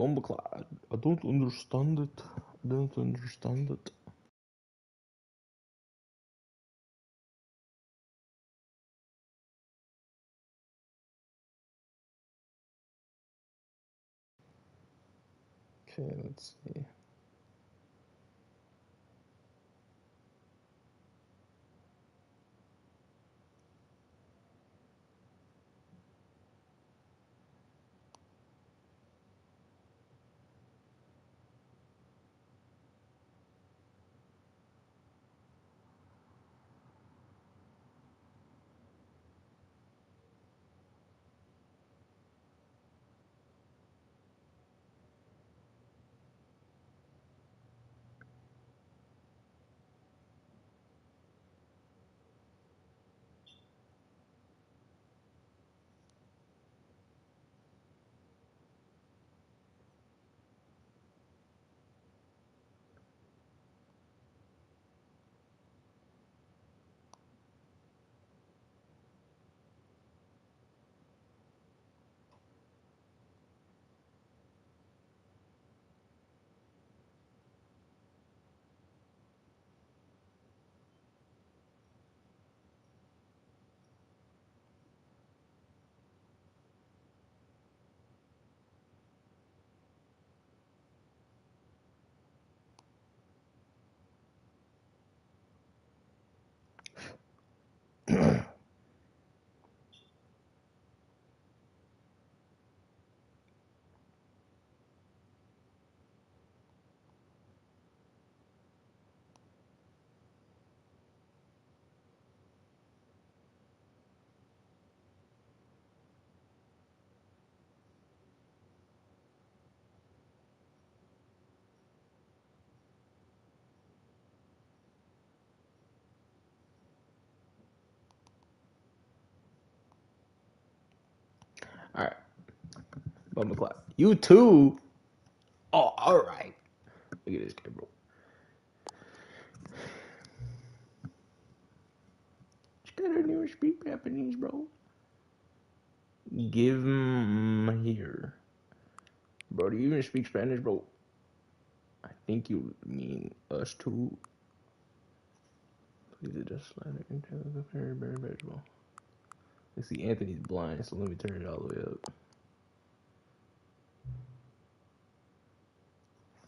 Bombaclad. I don't understand it. I don't understand it. Okay, let's see. All right, Bombaclad. You too. Oh, all right. Look at this guy, bro. This guy doesn't even speak Japanese, bro. Give him here. Bro, do you even speak Spanish, bro? I think you mean us too. Please just slide it into the very vegetable. Let's see, Anthony's blind, so let me turn it all the way up.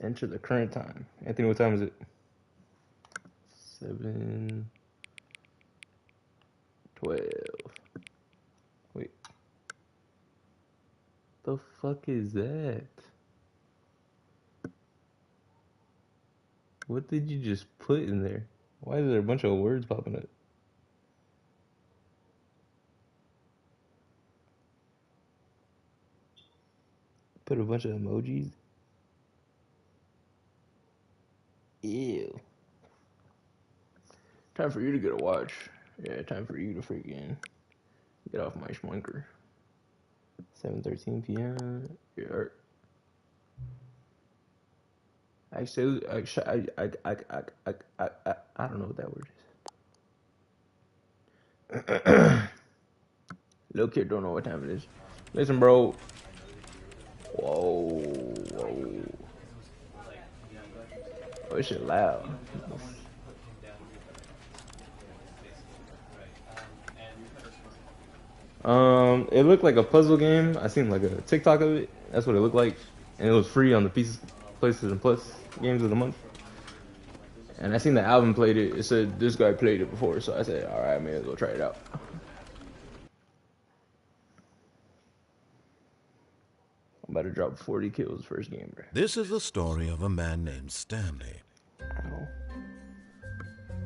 Enter the current time. Anthony, what time is it? 7:12. Wait. The fuck is that? What did you just put in there? Why is there a bunch of words popping up? Put a bunch of emojis? Ew. Time for you to get a watch. Yeah, time for you to freaking get off my schmunker. 7:13 p.m. Yeah. I don't know what that word is. Little kid don't know what time it is. Listen, bro. Whoa, whoa. Oh, this shit loud. It looked like a puzzle game. I seen like a TikTok of it. That's what it looked like, and it was free on the PlayStation Plus games of the month. And I seen the album played it. It said this guy played it before, so I said, all right, I may as well try it out. I'm about to drop 40 kills first game, bro. This is the story of a man named Stanley. Ow.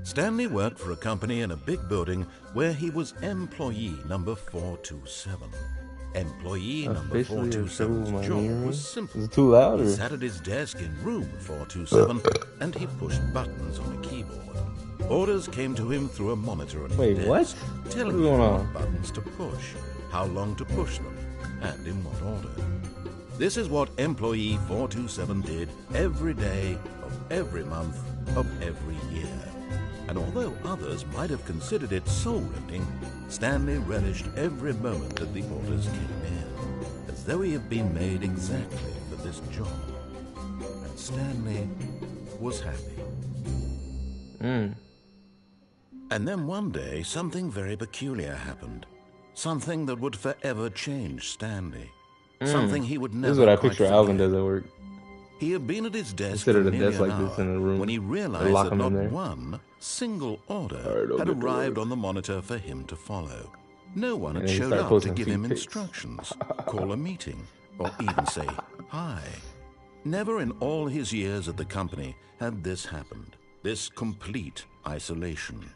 Stanley worked for a company in a big building where he was employee number 427. Employee number 427's job was simple. Is it too loud? He sat at his desk in room 427 and he pushed buttons on a keyboard. Orders came to him through a monitor on his desk, telling him what buttons to push, how long to push them, and in what order. This is what employee 427 did every day of every month of every year. And although others might have considered it soul-rending, Stanley relished every moment that the orders came in, as though he had been made exactly for this job. And Stanley was happy. And then one day, something very peculiar happened. Something that would forever change Stanley. Something he would never This is what I quite picture forget. Alvin does at work. He had been at his desk Instead for of the nearly desk an like this hour in the room, when he they realized lock that him in not there. one single order Alright, had get to arrived work. on the monitor for him to follow. No one And had then he showed started up to posting give feet him pics. instructions, call a meeting, or even say hi. Never in all his years at the company had this happened, this complete isolation.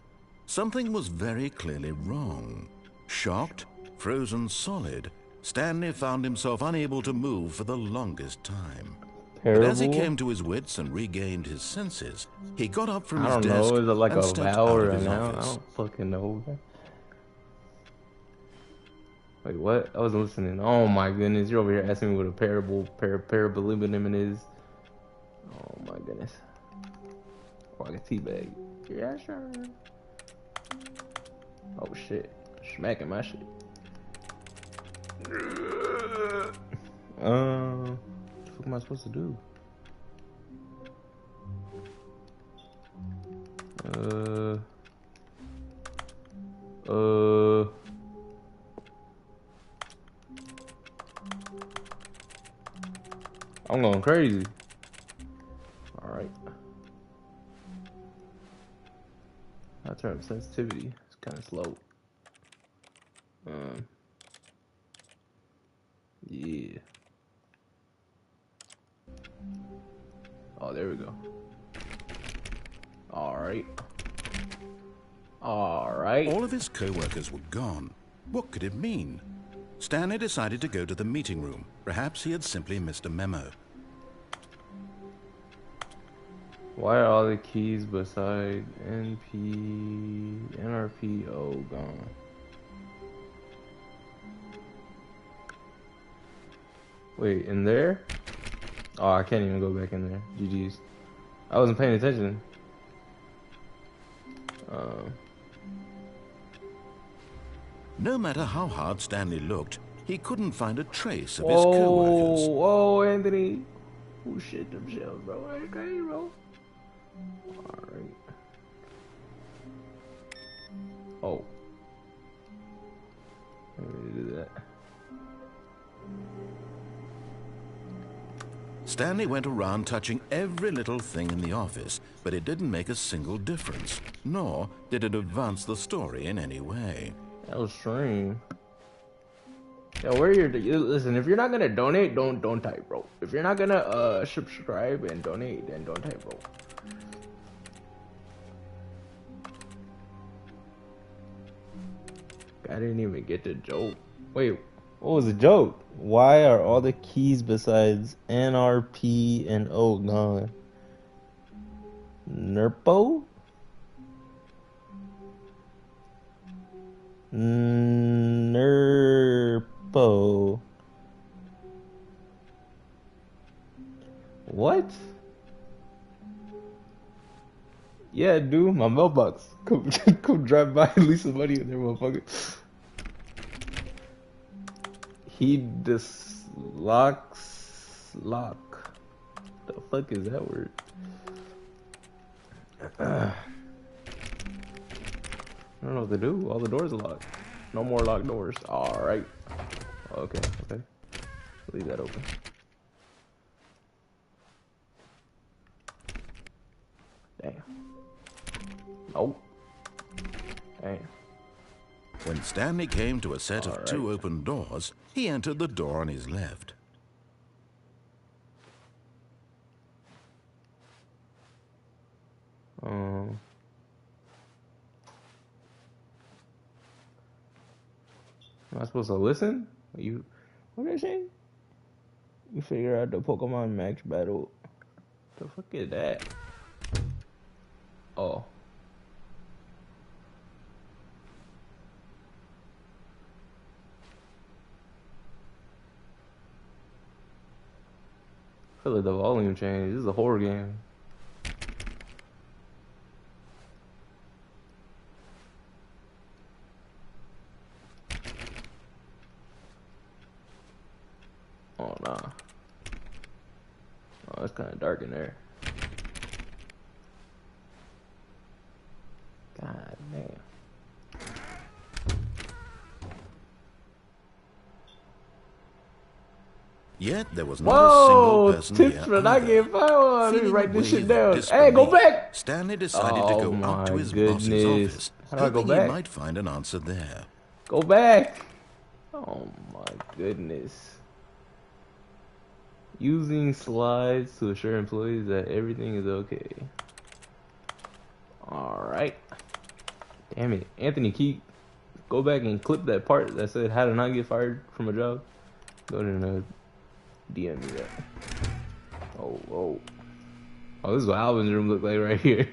Something was very clearly wrong. Shocked, frozen solid, Stanley found himself unable to move for the longest time. Terrible. But as he came to his wits and regained his senses, he got up from his I don't desk know. Is it like and a stepped vow out or of a his noun? I office. don't fucking know. Wait, what? I wasn't listening. Oh my goodness, you're over here asking me what a paraboliminum is. Oh my goodness. Oh, I got teabag. Yeah, sure. Oh shit. Smacking my shit. What the fuck am I supposed to do? I'm going crazy. Alright. I'll turn up sensitivity. It's kind of slow. Yeah. Oh, there we go. Alright. Alright. All of his co-workers were gone. What could it mean? Stanley decided to go to the meeting room. Perhaps he had simply missed a memo. Why are all the keys beside NRPO gone? Wait, in there? Oh, I can't even go back in there. GG's. I wasn't paying attention. No matter how hard Stanley looked, he couldn't find a trace of his co-workers. Whoa, Anthony. Who shit themselves, bro? Okay, bro. Alright. Oh. Let me do that. Stanley went around touching every little thing in the office, but it didn't make a single difference, nor did it advance the story in any way. That was strange. Yo, where listen, if you're not gonna donate, don't type, bro. If you're not gonna subscribe and donate, then don't type, bro. I didn't even get the joke. Wait, what was the joke? Why are all the keys besides NRP and O gone? Nerpo? Nerpo. What? Yeah, dude, my mailbox. Come drive by and leave some money in there, motherfucker. He dislocks lock. The fuck is that word? I don't know what to do. All the doors are locked. No more locked doors. Alright. Okay. Leave that open. Damn. Nope. Damn. When Stanley came to a set of two open doors, he entered the door on his left. Am I supposed to listen? What did I say? You figure out the Pokemon Max battle. The fuck is that? Oh. I feel like the volume changed. This is a horror game. Oh, nah. kind of dark in there. God damn. Yet there was not a single person tips here. for not getting fired. Let me write this shit down. Hey, go back! Stanley decided to go up to his boss's office, How do I go hoping back? he might find an answer there. Go back! Oh my goodness. Using slides to assure employees that everything is okay. Alright. Damn it. Anthony, go back and clip that part that said how to not get fired from a job. Go ahead and DM me that. Oh, this is what Alvin's room look like right here.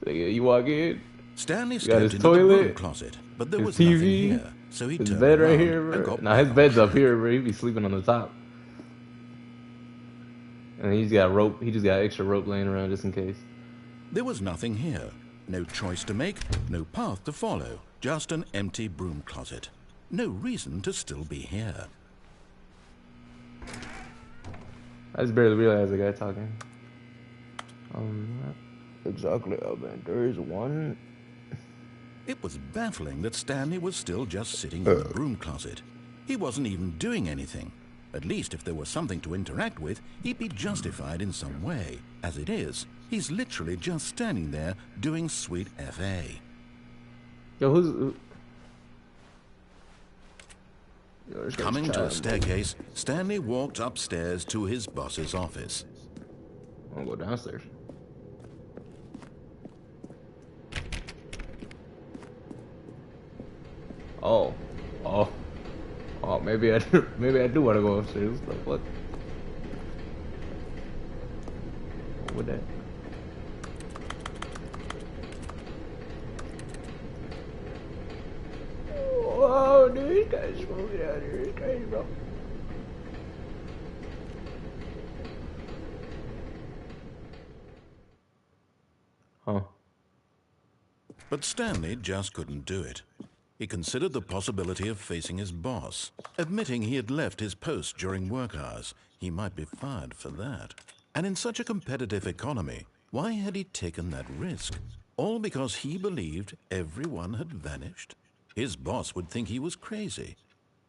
You walk in. Stanley got his into toilet, the broom closet, but there was TV, nothing here, so he his turned bed right around here, and bro. got Nah, his back bed's on up here, bro. He be sleeping on the top. And he's got rope. He just got extra rope laying around just in case. There was nothing here. No choice to make, no path to follow. Just an empty broom closet. No reason to still be here. I just barely realized the guy talking. Exactly, Alvin. There is one. It was baffling that Stanley was still just sitting in the broom closet. He wasn't even doing anything. At least if there was something to interact with, he'd be justified in some way. As it is, he's literally just standing there doing sweet FA. Yo, who's... Coming to a staircase, Stanley walked upstairs to his boss's office. I'm gonna go downstairs. Oh, maybe I do want to go upstairs. What the fuck? What with that? Whoa, dude, this guy's smoking out here. It's crazy, bro. Huh. But Stanley just couldn't do it. He considered the possibility of facing his boss. Admitting he had left his post during work hours, he might be fired for that. And in such a competitive economy, why had he taken that risk? All because he believed everyone had vanished? His boss would think he was crazy.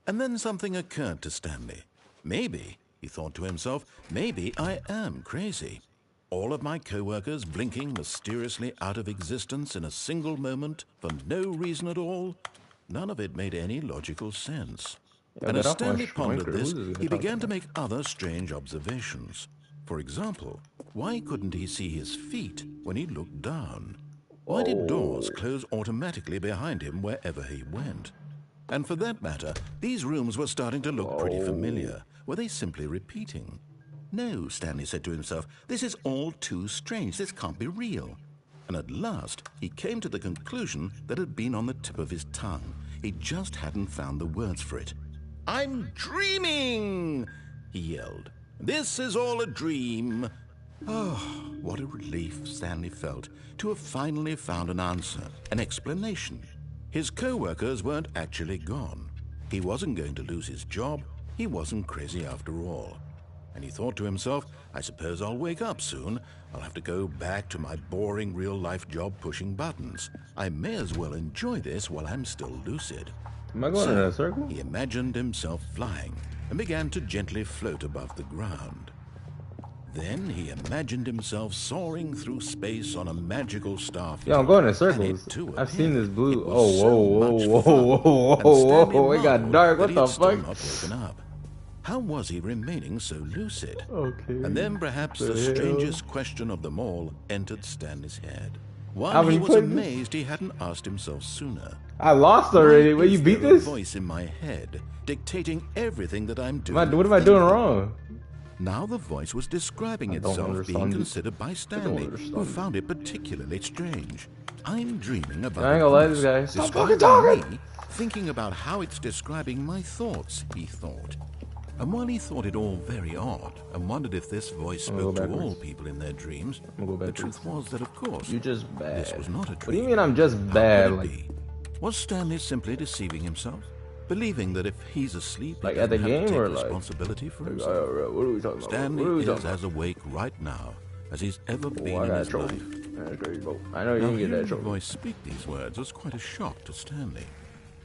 And then something occurred to Stanley. Maybe, he thought to himself, maybe I am crazy. All of my co-workers blinking mysteriously out of existence in a single moment for no reason at all? None of it made any logical sense. And as Stanley pondered this, he began to make other strange observations. For example, why couldn't he see his feet when he looked down? Why did doors close automatically behind him wherever he went? And for that matter, these rooms were starting to look pretty familiar. Were they simply repeating? No, Stanley said to himself, this is all too strange. This can't be real. And at last, he came to the conclusion that had been on the tip of his tongue. He just hadn't found the words for it. I'm dreaming, he yelled. This is all a dream. Oh, what a relief Stanley felt to have finally found an answer, an explanation. His co-workers weren't actually gone. He wasn't going to lose his job. He wasn't crazy after all. And he thought to himself, I suppose I'll wake up soon. I'll have to go back to my boring real-life job pushing buttons. I may as well enjoy this while I'm still lucid. Am I going in a circle? He imagined himself flying and began to gently float above the ground. Then he imagined himself soaring through space on a magical starfield. Yeah, I'm going in circles. I've seen this blue. Whoa. It got dark. What the fuck? Not woken up. How was he remaining so lucid? Okay. And then perhaps the strangest question of them all entered Stanley's head. One he was amazed he hadn't asked himself sooner. I lost already. Will you beat this? Voice in my head dictating everything that I'm doing. What am I doing wrong? Now the voice was describing itself being considered by Stanley, who found it particularly strange. I'm dreaming about I ain't gonna lie to this guy. Stop fucking talking! Me, thinking about how it's describing my thoughts, he thought. And while he thought it all very odd and wondered if this voice spoke to all people in their dreams, the truth was that, of course, you're just bad. This was not a dream. What do you mean I'm just bad? Was Stanley simply deceiving himself? believing that if he's asleep, like he at the doesn't have game to take or like responsibility for what himself. are we talking about? Stanley What are we is talking as awake right now as he's ever about? been I in got a his trophy. life. That's crazy, bro. I know you Now, didn't get that hearing the trophy. voice speak these words was quite a shock to Stanley.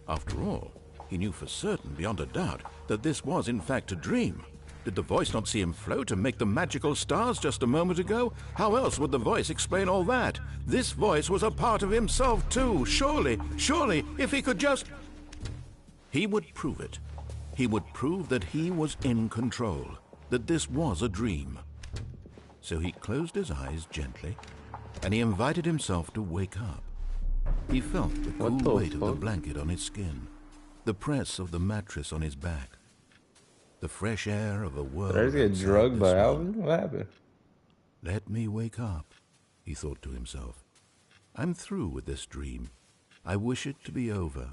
After all, he knew for certain, beyond a doubt, that this was in fact a dream. Did the voice not see him float and make the magical stars just a moment ago? How else would the voice explain all that? This voice was a part of himself too. Surely, if he could just... He would prove it. He would prove that he was in control, that this was a dream. So he closed his eyes gently, and he invited himself to wake up. He felt the cool weight of the blanket on his skin, the press of the mattress on his back, the fresh air of a world. Did I just get drugged by Alvin? What happened? Let me wake up, he thought to himself. I'm through with this dream. I wish it to be over.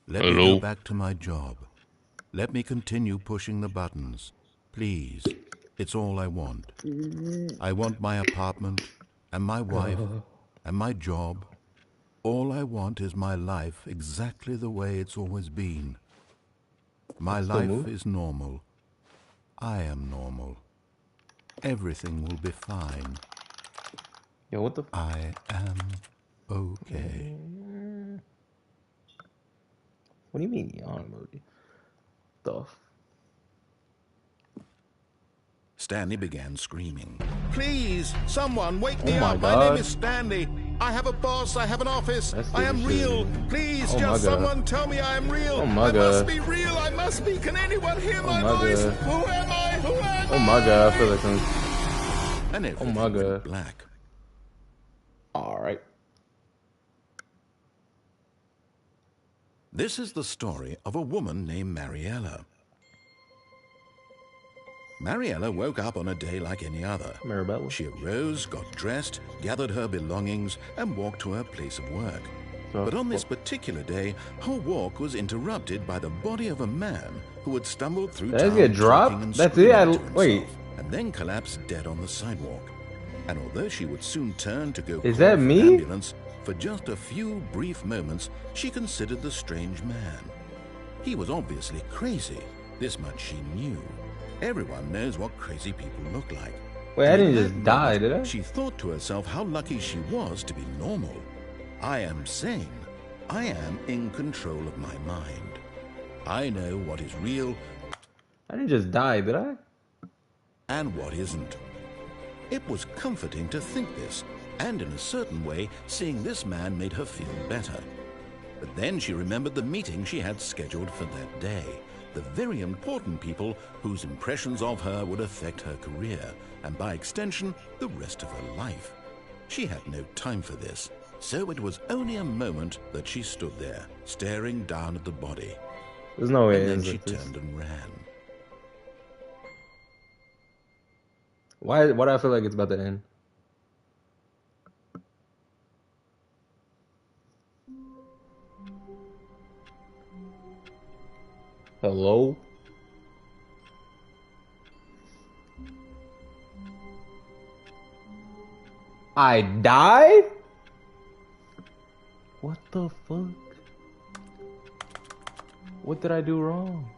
Let me go back to my job. Let me continue pushing the buttons. Please, it's all I want. I want my apartment, and my wife, and my job. All I want is my life exactly the way it's always been. My life is normal. I am normal. Everything will be fine. Yo, what the f— I am okay. What do you mean yawn emoji? The f— Stanley began screaming. Please, someone wake me up. God. My name is Stanley. I have a boss. I have an office. I am real. Please, just someone tell me I am real. I must be real. I must be. Can anyone hear my voice? Who am I? Who am I? Oh my God, I feel like some— And everything went black. All right. This is the story of a woman named Mariella. Mariella woke up on a day like any other. Marabella. She arose, got dressed, gathered her belongings, and walked to her place of work. But on this particular day, her walk was interrupted by the body of a man who had stumbled through town, get dropped? That's it? Wait. And then collapsed dead on the sidewalk. And although she would soon turn to go Is call that for me? an ambulance, for just a few brief moments, she considered the strange man. He was obviously crazy. This much she knew. Everyone knows what crazy people look like. Wait, I didn't just die, did I? She thought to herself how lucky she was to be normal. I am sane. I am in control of my mind. I know what is real. I didn't just die, did I? And what isn't. It was comforting to think this, and in a certain way, seeing this man made her feel better. But then she remembered the meeting she had scheduled for that day. The very important people whose impressions of her would affect her career, and by extension, the rest of her life. She had no time for this, so it was only a moment that she stood there, staring down at the body. There's no way. And then she turned and ran. Why do I feel like it's about to end? Hello? I died? What the fuck? What did I do wrong?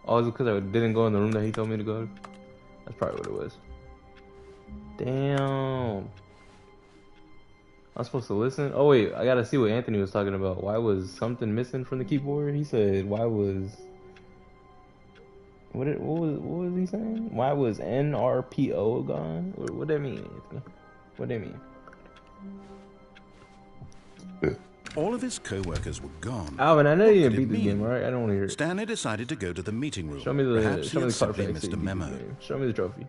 Oh, is it because I didn't go in the room that he told me to go to? That's probably what it was. Damn. I'm supposed to listen? Oh wait, I gotta see what Anthony was talking about. Why was something missing from the keyboard? He said, why was... What was he saying? Why was NRPO gone? What that mean, Anthony? What that mean? All of his co-workers were gone. Alvin, I know you didn't beat this game, right? I don't want to hear it. Stanley decided to go to the meeting room. Show me the Perhaps he had simply card missed a memo. Show me the trophy.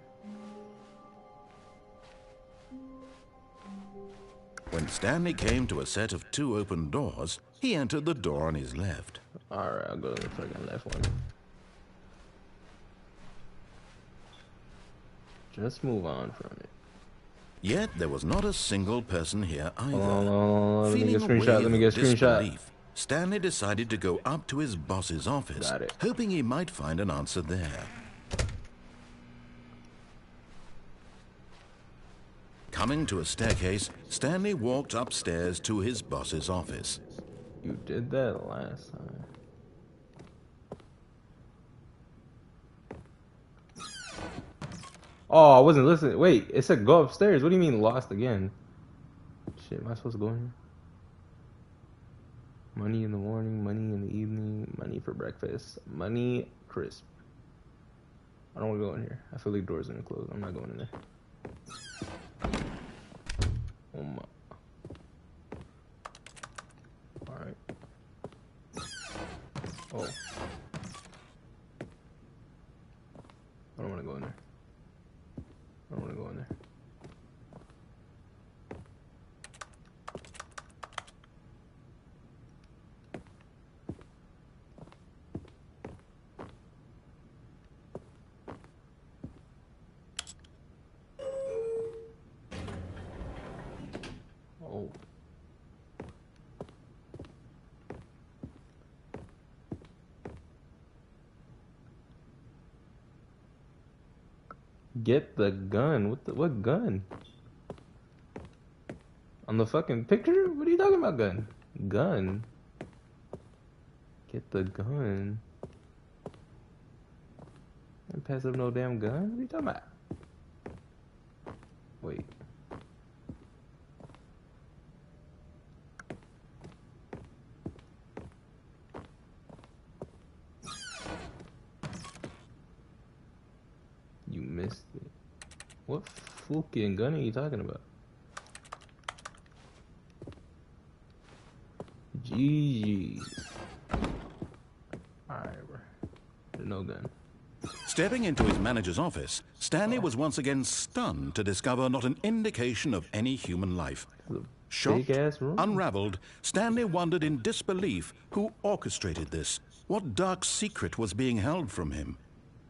When Stanley came to a set of 2 open doors, he entered the door on his left. Alright, I'll go to the freaking left one. Just move on from it. Yet there was not a single person here either. Let me get a screenshot. Let me get a screenshot. Stanley decided to go up to his boss's office, hoping he might find an answer there. Coming to a staircase, Stanley walked upstairs to his boss's office. You did that last time. Oh, I wasn't listening. Wait, it said go upstairs. What do you mean lost again? Shit, am I supposed to go in here? Money in the morning, money in the evening, money for breakfast, money crisp. I don't want to go in here. I feel like doors are gonna close. I'm not going in there. Oh my. Alright. Oh. I don't want to go in there. I don't want to go in there. Oh. Get the gun. What gun? On the fucking picture? What are you talking about, gun? Gun. Get the gun. I pass up no damn gun? What are you talking about? Wait. You missed it. What fucking gun are you talking about? GG's. Alright, bro. There's no gun. Stepping into his manager's office, Stanley was once again stunned to discover not an indication of any human life. Shocked, unraveled, Stanley wondered in disbelief who orchestrated this, what dark secret was being held from him.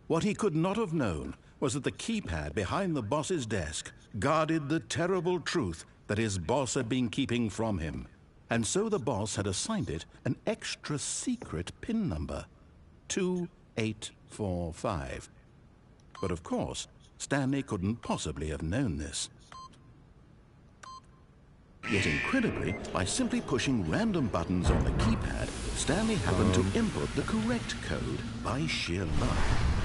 What he could not have known was that the keypad behind the boss's desk guarded the terrible truth that his boss had been keeping from him. And so the boss had assigned it an extra secret PIN number, 2845. But of course, Stanley couldn't possibly have known this. Yet incredibly, by simply pushing random buttons on the keypad, Stanley happened to input the correct code by sheer luck.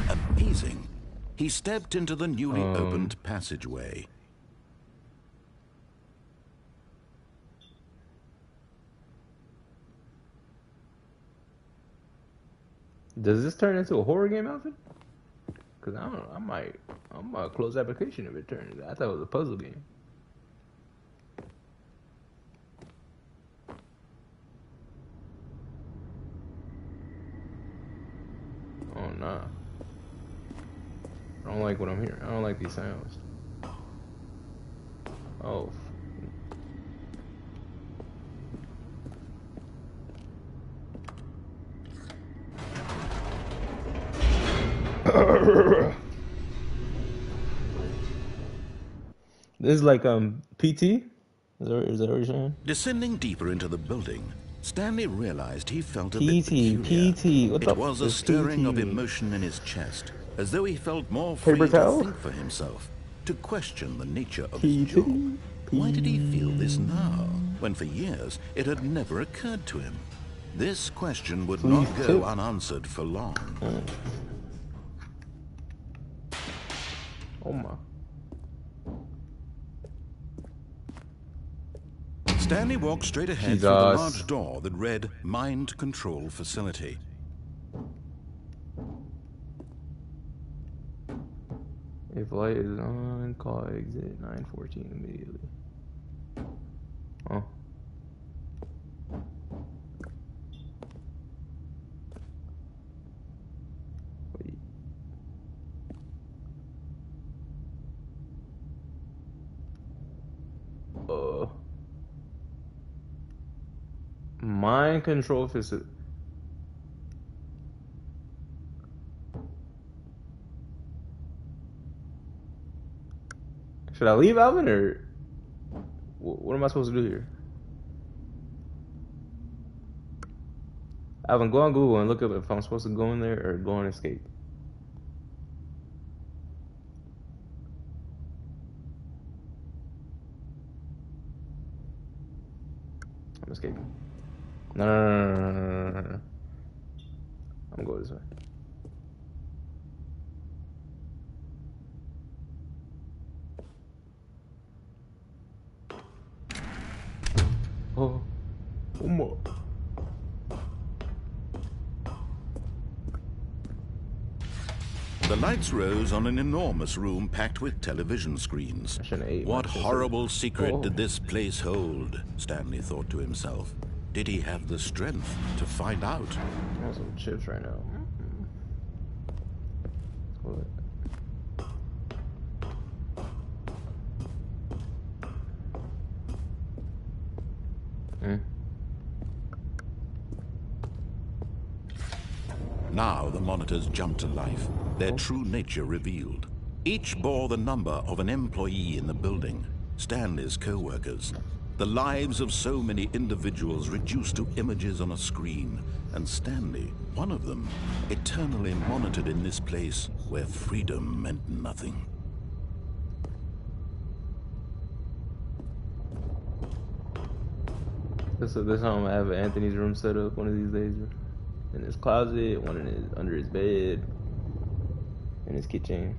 Amazing. He stepped into the newly opened passageway. Does this turn into a horror game outfit? Cause I don't know. I might close application if it turns. I thought it was a puzzle game. Oh nah. I don't like what I'm hearing. I don't like these sounds. Oh. This is like PT? Is that what you're saying? Descending deeper into the building, Stanley realized he felt a bit PT. It was a stirring of emotion in his chest, as though he felt more free to think for himself, to question the nature of his job. Why did he feel this now, when for years it had never occurred to him? This question would not go unanswered for long. Oh my. Stanley walked straight ahead through the large door that read Mind Control Facility. If light is on, call exit 914 immediately. Oh. Wait. Mind control facility. Should I leave, Alvin, or what am I supposed to do here? Alvin, go on Google and look up if I'm supposed to go in there or go on escape. I'm escaping. No. I'm going this way. Come on. The lights rose on an enormous room packed with television screens. What horrible secret did this place hold? Stanley thought to himself. Did he have the strength to find out? I want some chips right now. What? Now the monitors jumped to life, their true nature revealed. Each bore the number of an employee in the building, Stanley's co-workers. The lives of so many individuals reduced to images on a screen, and Stanley, one of them, eternally monitored in this place where freedom meant nothing. This time I'm gonna have Anthony's room set up one of these days. In his closet, one in his under his bed, in his kitchen.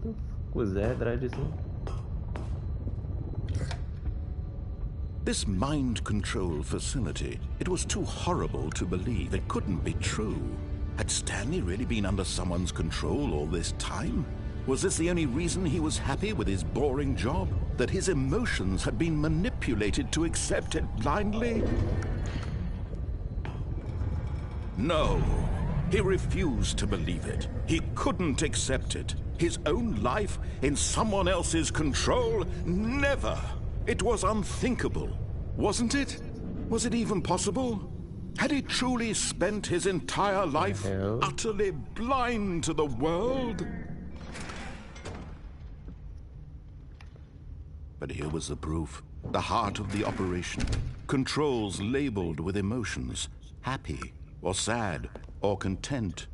What the fuck was that I just saw? This mind control facility, it was too horrible to believe. It couldn't be true. Had Stanley really been under someone's control all this time? Was this the only reason he was happy with his boring job? That his emotions had been manipulated to accept it blindly? No, he refused to believe it. He couldn't accept it. His own life in someone else's control? Never! It was unthinkable, wasn't it? Was it even possible? Had he truly spent his entire life utterly blind to the world? But here was the proof. The heart of the operation. Controls labeled with emotions. Happy, or sad, or content.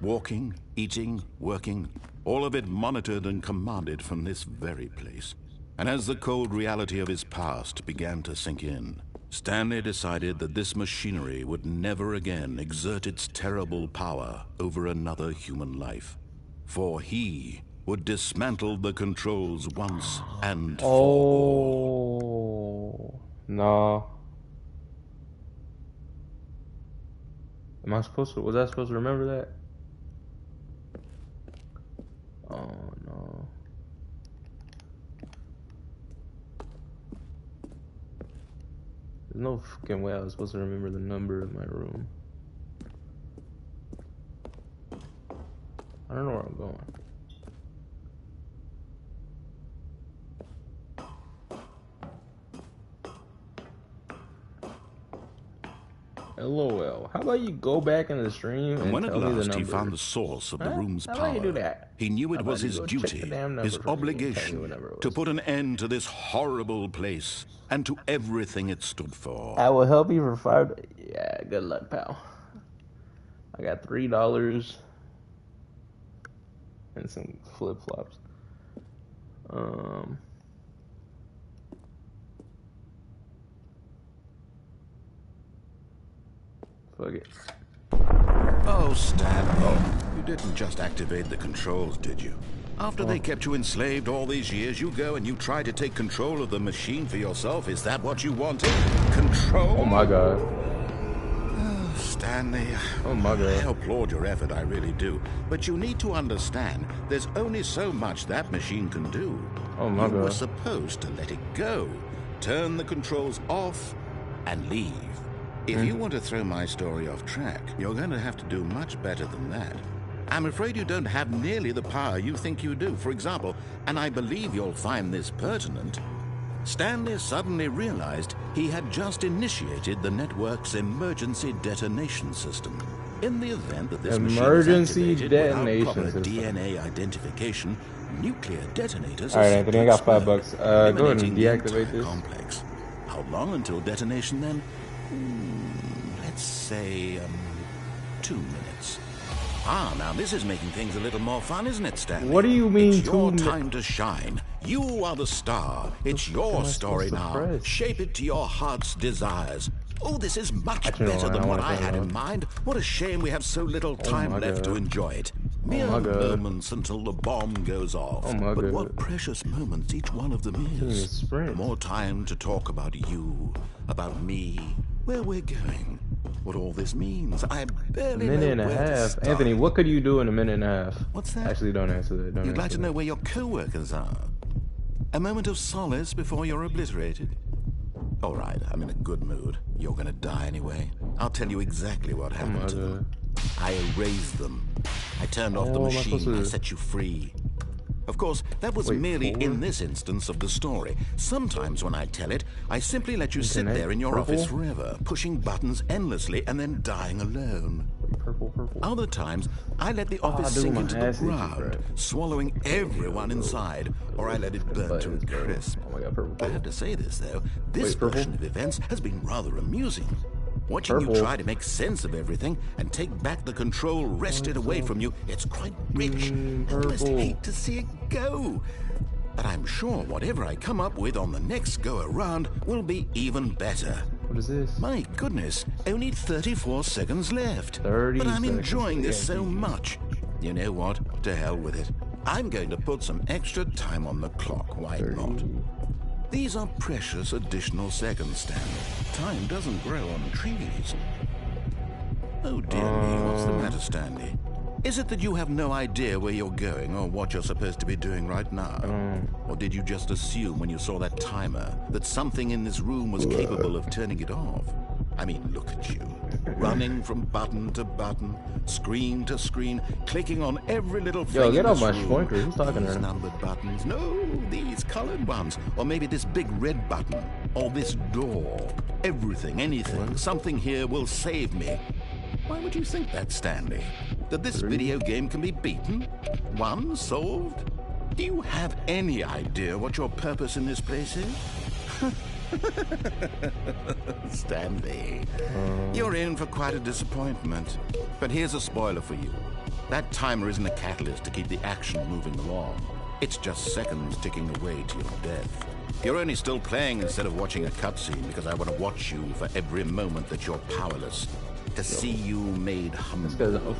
Walking, eating, working. All of it monitored and commanded from this very place. And as the cold reality of his past began to sink in, Stanley decided that this machinery would never again exert its terrible power over another human life. For he would dismantle the controls once and for all. No. Was I supposed to remember that? Oh no. There's no fucking way I was supposed to remember the number of my room. I don't know where I'm going. LOL. How about you go back in the stream and when tell at me the last number? he found the source of the room's How power, about you do that? he knew it was his duty, his obligation, to put an end to this horrible place and to everything it stood for. I will help you for 5 days. Yeah, good luck, pal. I got $3 and some flip-flops. Fuck it. Oh, Stan, you didn't just activate the controls, did you? After they kept you enslaved all these years, you go and you try to take control of the machine for yourself. Is that what you wanted? Control? Oh my god. Oh, Stanley. Oh my god. I applaud your effort, I really do. But you need to understand, there's only so much that machine can do. Oh my god. You were supposed to let it go. Turn the controls off and leave. If you want to throw my story off track, you're going to have to do much better than that. I'm afraid you don't have nearly the power you think you do. For example, and I believe you'll find this pertinent, Stanley suddenly realized he had just initiated the network's emergency detonation system. In the event that this emergency machine is activated without proper DNA identification, nuclear detonators. All right, Anthony, I got $5. Go ahead and deactivate this. Complex. How long until detonation then? Let's say 2 minutes. Ah, now this is making things a little more fun, isn't it, Stanley? What do you mean? It's your time to shine. You are the star. It's your story now. Shape it to your heart's desires. Oh, this is much better than what I had in mind. What a shame we have so little time left to enjoy it. Mere moments until the bomb goes off. But what precious moments each one of them is. More time to talk about you, about me, where we're going, what all this means. I barely know where to start. Anthony, what could you do in a minute and a half? What's that? Actually, don't answer that. You'd like to know where your co-workers are? A moment of solace before you're obliterated? All right, I'm in a good mood. You're gonna die anyway. I'll tell you exactly what happened to them. I erased them. I turned off the machine. I set you free. Of course, that was merely in this instance of the story. Sometimes when I tell it, I simply let you sit there in your office forever, pushing buttons endlessly and then dying alone. Other times, I let the office sink into the ground, swallowing everyone inside, or I let it burn to a crisp. I have to say this, though. This version of events has been rather amusing. Watching you try to make sense of everything and take back the control wrested away from you, it's quite rich. I almost hate to see it go. But I'm sure whatever I come up with on the next go-around will be even better. What is this? My goodness, only 34 seconds left. But I'm enjoying this so much. You know what? To hell with it. I'm going to put some extra time on the clock. Why not? These are precious additional seconds, Stanley. Time doesn't grow on trees. Oh dear me, what's the matter, Stanley? Is it that you have no idea where you're going or what you're supposed to be doing right now? Or did you just assume when you saw that timer that something in this room was capable of turning it off? I mean, look at you. Running from button to button, screen to screen, clicking on every little thing. Yo, get off my pointer. Who's talking to these numbered buttons? No, these colored ones. Or maybe this big red button. Or this door. Everything, anything, something here will save me. Why would you think that, Stanley? That this video game can be beaten? Won? Solved? Do you have any idea what your purpose in this place is? Stanley, you're in for quite a disappointment. But here's a spoiler for you. That timer isn't a catalyst to keep the action moving along. It's just seconds ticking away to your death. You're only still playing instead of watching a cutscene because I want to watch you for every moment that you're powerless. To see you made humble.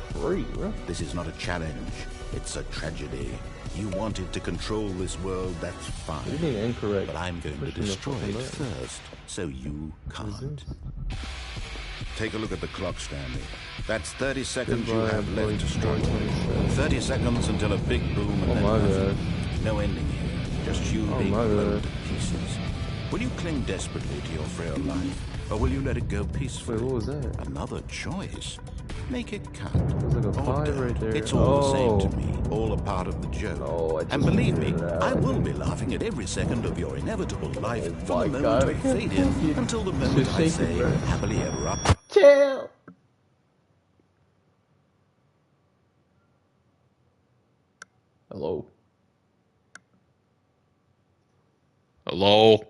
This is not a challenge. It's a tragedy. You wanted to control this world, that's fine. Incorrect. But I'm going to destroy it first, so you can't. Take a look at the clock, Stanley. That's 30 seconds you have left to struggle. 30 seconds until a big boom and then nothing. No ending here. Just you being blown to pieces. Will you cling desperately to your frail life, or will you let it go peacefully? Wait, what was that? Another choice. Make it count. There's like a 5 right there. It's all the same to me, all a part of the joke. And believe me, I will be laughing at every second of your inevitable life from the moment we fade in until the moment I say happily ever after. Chill. Hello. Hello.